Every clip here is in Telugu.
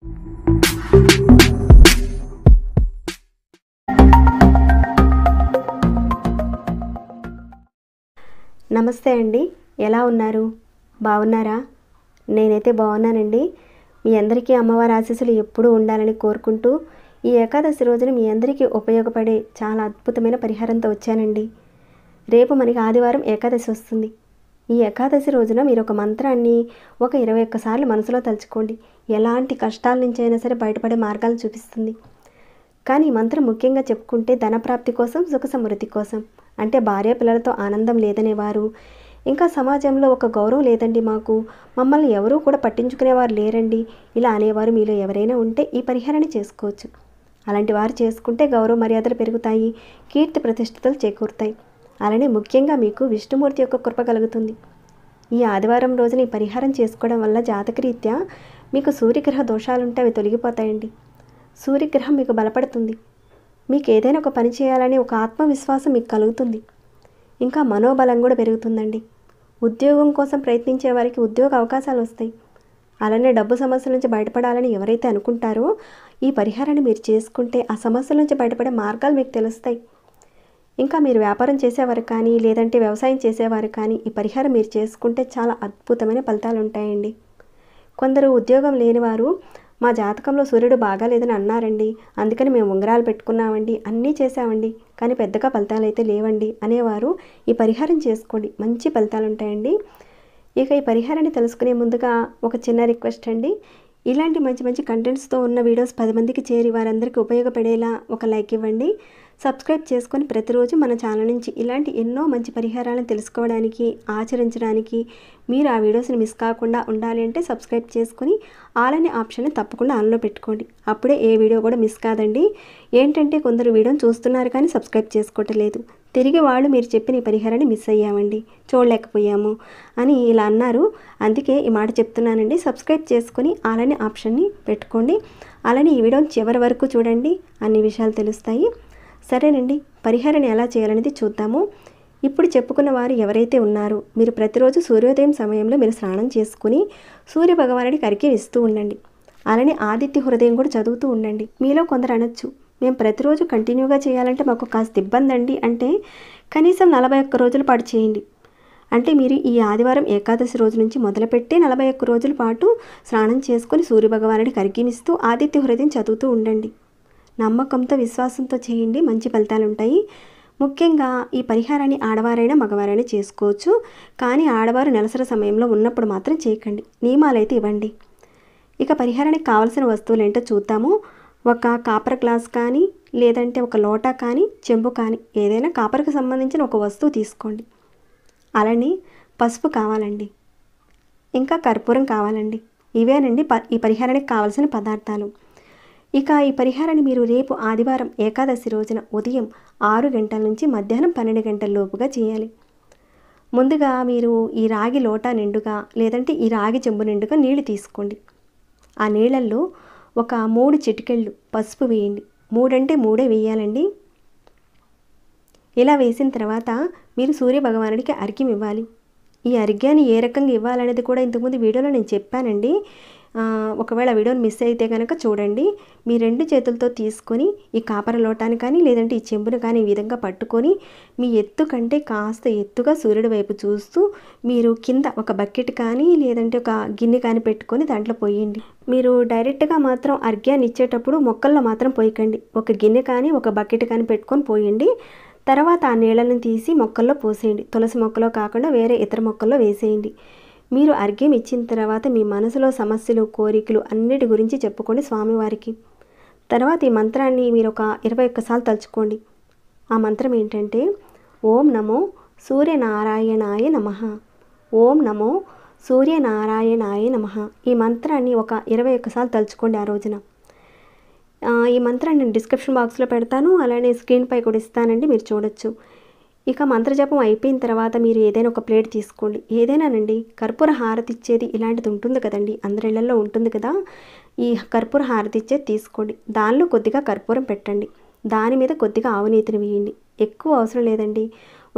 నమస్తే అండి, ఎలా ఉన్నారు? బాగున్నారా? నేనైతే బాగున్నానండి. మీ అందరికీ అమ్మవారి ఆశీస్సులు ఎప్పుడూ ఉండాలని కోరుకుంటూ ఈ ఏకాదశి రోజున మీ అందరికీ ఉపయోగపడే చాలా అద్భుతమైన పరిహారంతో వచ్చానండి. రేపు మనకి ఆదివారం ఏకాదశి వస్తుంది. ఈ ఏకాదశి రోజున మీరు ఒక మంత్రాన్ని ఒక 21 సార్లు మనసులో తలుచుకోండి. ఎలాంటి కష్టాల నుంచి అయినా సరే బయటపడే మార్గాలు చూపిస్తుంది. కానీ ఈ మంత్రం ముఖ్యంగా చెప్పుకుంటే ధనప్రాప్తి కోసం, సుఖ సమృద్ధి కోసం. అంటే భార్య పిల్లలతో ఆనందం లేదనేవారు, ఇంకా సమాజంలో ఒక గౌరవం లేదండి, మమ్మల్ని ఎవరూ కూడా పట్టించుకునేవారు లేరండి, ఇలా అనేవారు మీలో ఎవరైనా ఉంటే ఈ పరిహారాన్ని చేసుకోవచ్చు. అలాంటి వారు చేసుకుంటే గౌరవ మర్యాదలు పెరుగుతాయి, కీర్తి ప్రతిష్టతలు చేకూరుతాయి. అలానే ముఖ్యంగా మీకు విష్ణుమూర్తి యొక్క కృప కలుగుతుంది. ఈ ఆదివారం రోజున ఈ పరిహారం చేసుకోవడం వల్ల జాతకరీత్యా మీకు సూర్యగ్రహ దోషాలుంటే అవి తొలగిపోతాయండి. సూర్యగ్రహం మీకు బలపడుతుంది. మీకు ఏదైనా ఒక పని చేయాలని ఒక ఆత్మవిశ్వాసం మీకు కలుగుతుంది. ఇంకా మనోబలం కూడా పెరుగుతుందండి. ఉద్యోగం కోసం ప్రయత్నించే వారికి ఉద్యోగ అవకాశాలు వస్తాయి. అలానే డబ్బు సమస్యల నుంచి బయటపడాలని ఎవరైతే అనుకుంటారో ఈ పరిహారాన్ని మీరు చేసుకుంటే ఆ సమస్యల నుంచి బయటపడే మార్గాలు మీకు తెలుస్తాయి. ఇంకా మీరు వ్యాపారం చేసేవారు కానీ, లేదంటే వ్యవసాయం చేసేవారు కానీ ఈ పరిహారం మీరు చేసుకుంటే చాలా అద్భుతమైన ఫలితాలు ఉంటాయండి. కొందరు ఉద్యోగం లేనివారు మా జాతకంలో సూర్యుడు బాగాలేదని అన్నారండి, అందుకని మేము ఉంగరాలు పెట్టుకున్నామండి, అన్నీ చేసామండి, కానీ పెద్దగా ఫలితాలు అయితే లేవండి అనేవారు ఈ పరిహారం చేసుకోండి, మంచి ఫలితాలు ఉంటాయండి. ఇక ఈ పరిహారాన్ని తెలుసుకునే ముందుగా ఒక చిన్న రిక్వెస్ట్ అండి. ఇలాంటి మంచి మంచి కంటెంట్స్తో ఉన్న వీడియోస్ 10 మందికి చేరి వారందరికీ ఉపయోగపడేలా ఒక లైక్ ఇవ్వండి. సబ్స్క్రైబ్ చేసుకొని ప్రతిరోజు మన ఛానల్ నుంచి ఇలాంటి ఎన్నో మంచి పరిహారాలను తెలుసుకోవడానికి, ఆచరించడానికి మీరు ఆ వీడియోస్ని మిస్ కాకుండా ఉండాలి అంటే సబ్స్క్రైబ్ చేసుకొని ఆల్ అనే ఆప్షన్ని తప్పకుండా ఆన్లో పెట్టుకోండి. అప్పుడే ఏ వీడియో కూడా మిస్ కాదండి. ఏంటంటే కొందరు వీడియోని చూస్తున్నారు కానీ సబ్స్క్రైబ్ చేసుకోవట్లేదు. తిరిగి వాళ్ళు మీరు చెప్పిన ఈ పరిహారాన్ని మిస్ అయ్యామండి, చూడలేకపోయాము అని ఇలా అన్నారు. అందుకే ఈ మాట చెప్తున్నానండి. సబ్స్క్రైబ్ చేసుకొని ఆల్ అనే ఆప్షన్ని పెట్టుకోండి. అలానే ఈ వీడియోని చివరి వరకు చూడండి, అన్ని విషయాలు తెలుస్తాయి. సరేనండి, పరిహారాన్ని ఎలా చేయాలనేది చూద్దాము. ఇప్పుడు చెప్పుకున్న వారు ఎవరైతే ఉన్నారో మీరు ప్రతిరోజు సూర్యోదయం సమయంలో మీరు స్నానం చేసుకుని సూర్య భగవానుడికి అర్ఘ్యం ఇస్తూ ఉండండి. అలానే ఆదిత్య హృదయం కూడా చదువుతూ ఉండండి. మీలో కొందరు అనొచ్చు, మేము ప్రతిరోజు కంటిన్యూగా చేయాలంటే మాకు కాస్త ఇబ్బంది అండి అంటే కనీసం 41 రోజుల పాటు చేయండి. అంటే మీరు ఈ ఆదివారం ఏకాదశి రోజు నుంచి మొదలుపెట్టి 41 రోజుల పాటు స్నానం చేసుకొని సూర్యభగవానుడికి అర్ఘ్యం ఇస్తూ ఆదిత్య హృదయం చదువుతూ ఉండండి. నమ్మకంతో, విశ్వాసంతో చేయండి, మంచి ఫలితాలు ఉంటాయి. ముఖ్యంగా ఈ పరిహారాన్ని ఆడవారైనా మగవారైనా చేసుకోవచ్చు. కానీ ఆడవారు నెలసరి సమయంలో ఉన్నప్పుడు మాత్రం చేయకండి. నియమాలైతే ఇవ్వండి. ఇక పరిహారానికి కావాల్సిన వస్తువులు ఏంటో చూద్దాము. ఒక కాపర్ గ్లాస్ కానీ, లేదంటే ఒక లోటా కానీ, చెంబు కానీ, ఏదైనా కాపర్కి సంబంధించిన ఒక వస్తువు తీసుకోండి. అలానే పసుపు కావాలండి, ఇంకా కర్పూరం కావాలండి. ఇవేనండి ఈ పరిహారానికి కావాల్సిన పదార్థాలు. ఇక ఈ పరిహారాన్ని మీరు రేపు ఆదివారం ఏకాదశి రోజున ఉదయం 6 గంటల నుంచి మధ్యాహ్నం 12 గంటల లోపుగా చేయాలి. ముందుగా మీరు ఈ రాగి లోటా నిండుగా, లేదంటే ఈ రాగి చెంబు నిండుగా నీళ్లు తీసుకోండి. ఆ నీళ్ళల్లో ఒక 3 చిటికెళ్ళు పసుపు వేయండి. 3 అంటే 3 వేయాలండి. ఇలా వేసిన తర్వాత మీరు సూర్య భగవానుడికి అర్ఘ్యం ఇవ్వాలి. ఈ అర్ఘ్యాన్ని ఏ రకంగా ఇవ్వాలనేది కూడా ఇంతకుముందు వీడియోలో నేను చెప్పానండి. ఒకవేళ వీడియోని మిస్ అయితే కనుక చూడండి. మీ 2 చేతులతో తీసుకొని ఈ కాపర లోటాన్ని కానీ, లేదంటే ఈ చెంబును కానీ ఈ విధంగా పట్టుకొని మీ ఎత్తు కంటే కాస్త ఎత్తుగా సూర్యుడి వైపు చూస్తూ మీరు కింద ఒక బకెట్ కానీ, లేదంటే ఒక గిన్నె కానీ పెట్టుకొని దాంట్లో పోయండి. మీరు డైరెక్ట్గా మాత్రం అర్ఘ్యాన్ని ఇచ్చేటప్పుడు మొక్కల్లో మాత్రం పోయకండి. ఒక గిన్నె కానీ, ఒక బకెట్ కానీ పెట్టుకొని పోయండి. తర్వాత ఆ నీళ్ళను తీసి మొక్కల్లో పోసేయండి. తులసి మొక్కలో కాకుండా వేరే ఇతర మొక్కల్లో వేసేయండి. మీరు అర్ఘ్యం ఇచ్చిన తర్వాత మీ మనసులో సమస్యలు, కోరికలు అన్నిటి గురించి చెప్పుకోండి స్వామివారికి. తర్వాత ఈ మంత్రాన్ని మీరు ఒక 21 సార్లు తలుచుకోండి. ఆ మంత్రం ఏంటంటే, ఓం నమో సూర్యనారాయణాయ నమః, ఓం నమో సూర్యనారాయణాయ నమః. ఈ మంత్రాన్ని ఒక 21 సార్లు తలుచుకోండి ఆ రోజున. ఈ మంత్రాన్ని నేను డిస్క్రిప్షన్ బాక్స్లో పెడతాను, అలానే స్క్రీన్పై కూడా ఇస్తానండి, మీరు చూడొచ్చు. ఇక మంత్రజపం అయిపోయిన తర్వాత మీరు ఏదైనా ఒక ప్లేట్ తీసుకోండి. ఏదైనానండి, కర్పూర హారతి ఇచ్చేది ఇలాంటిది ఉంటుంది కదండి, అందరి ఇళ్లలో ఉంటుంది కదా. ఈ కర్పూర హారతి ఇచ్చేది తీసుకోండి. దానిలో కొద్దిగా కర్పూరం పెట్టండి. దాని మీద కొద్దిగా ఆవునేతిని వేయండి. ఎక్కువ అవసరం లేదండి,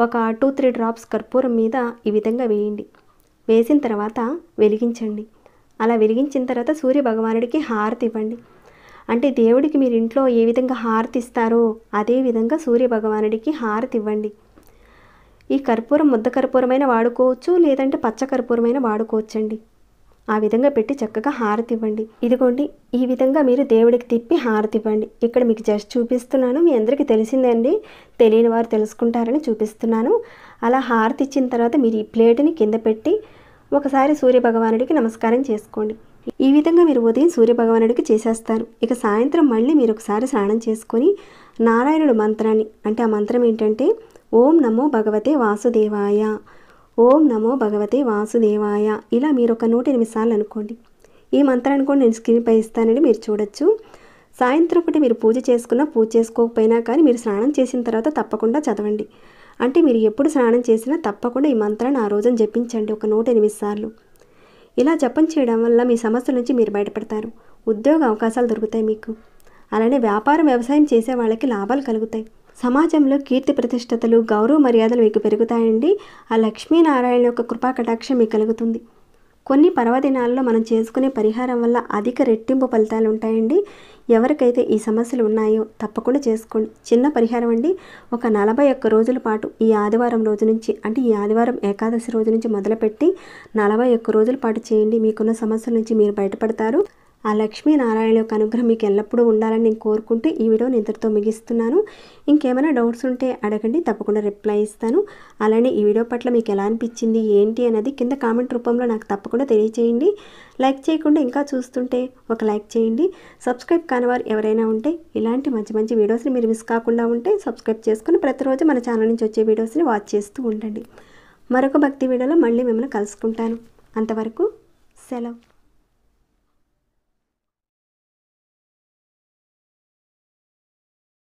ఒక 2-3 డ్రాప్స్ కర్పూరం మీద ఈ విధంగా వేయండి. వేసిన తర్వాత వెలిగించండి. అలా వెలిగించిన తర్వాత సూర్య భగవానుడికి హారతి ఇవ్వండి. అంటే దేవుడికి మీరు ఇంట్లో ఏ విధంగా హారతి ఇస్తారో అదే విధంగా సూర్య భగవానుడికి హారతి ఇవ్వండి. ఈ కర్పూరం ముద్ద కర్పూరమైన వాడుకోవచ్చు, లేదంటే పచ్చ కర్పూరమైన వాడుకోవచ్చండి. ఆ విధంగా పెట్టి చక్కగా హారతి ఇవ్వండి. ఇదిగోండి, ఈ విధంగా మీరు దేవుడికి తిప్పి హారతి ఇవ్వండి. ఇక్కడ మీకు జస్ట్ చూపిస్తున్నాను, మీ అందరికీ తెలిసిందే అండి, తెలియని వారు తెలుసుకుంటారని చూపిస్తున్నాను. అలా హారతి ఇచ్చిన తర్వాత మీరు ఈ ప్లేట్ని కింద పెట్టి ఒకసారి సూర్య భగవానుడికి నమస్కారం చేసుకోండి. ఈ విధంగా మీరు ఉదయం సూర్య భగవానుడికి చేసేస్తారు. ఇక సాయంత్రం మళ్ళీ మీరు ఒకసారి స్నానం చేసుకొని నారాయణుడు మంత్రాన్ని, అంటే ఆ మంత్రం ఏంటంటే ఓం నమో భగవతే వాసుదేవాయ, ఓం నమో భగవతే వాసుదేవాయ, ఇలా మీరు ఒక 108 సార్లు అనుకోండి. ఈ మంత్రాన్ని కూడా నేను స్క్రీన్పై ఇస్తానని మీరు చూడొచ్చు. సాయంత్రం ఒకటి మీరు పూజ చేసుకున్నా పూజ చేసుకోకపోయినా కానీ మీరు స్నానం చేసిన తర్వాత తప్పకుండా చదవండి. అంటే మీరు ఎప్పుడు స్నానం చేసినా తప్పకుండా ఈ మంత్రాన్ని ఆ రోజున జపించండి ఒక 108 సార్లు. ఇలా జపం చేయడం వల్ల మీ సమస్యల నుంచి మీరు బయటపడతారు. ఉద్యోగ అవకాశాలు దొరుకుతాయి మీకు. అలానే వ్యాపారం వ్యవసాయం చేసే వాళ్ళకి లాభాలు కలుగుతాయి. సమాజంలో కీర్తి ప్రతిష్టతలు గౌరవ మర్యాదలు మీకు పెరుగుతాయండి. ఆ లక్ష్మీనారాయణ యొక్క కృపా కటాక్షం మీకు కలుగుతుంది. కొన్ని పర్వదినాల్లో మనం చేసుకునే పరిహారం వల్ల అధిక రెట్టింపు ఫలితాలు ఉంటాయండి. ఎవరికైతే ఈ సమస్యలు ఉన్నాయో తప్పకుండా చేసుకోండి. చిన్న పరిహారం అండి. ఒక 41 రోజుల పాటు ఈ ఆదివారం రోజు నుంచి, అంటే ఈ ఆదివారం ఏకాదశి రోజు నుంచి మొదలుపెట్టి 41 రోజుల పాటు చేయండి. మీకున్న సమస్యల నుంచి మీరు బయటపడతారు. ఆ లక్ష్మీనారాయణ యొక్క అనుగ్రహం మీకు ఎల్లప్పుడూ ఉండాలని నేను కోరుకుంటూ ఈ వీడియోని ఇంతటితో ముగిస్తున్నాను. ఇంకేమైనా డౌట్స్ ఉంటే అడగండి, తప్పకుండా రిప్లై ఇస్తాను. అలానే ఈ వీడియో పట్ల మీకు ఎలా అనిపించింది ఏంటి అనేది కింద కామెంట్ రూపంలో నాకు తప్పకుండా తెలియచేయండి. లైక్ చేయకుండా ఇంకా చూస్తుంటే ఒక లైక్ చేయండి. సబ్స్క్రైబ్ కాని వారు ఎవరైనా ఉంటే ఇలాంటి మంచి మంచి వీడియోస్ని మీరు మిస్ కాకుండా ఉంటే సబ్స్క్రైబ్ చేసుకుని ప్రతిరోజు మన ఛానల్ నుంచి వచ్చే వీడియోస్ని వాచ్ చేస్తూ ఉండండి. మరొక భక్తి వీడియోలో మళ్ళీ మిమ్మల్ని కలుసుకుంటాను. అంతవరకు సెలవు.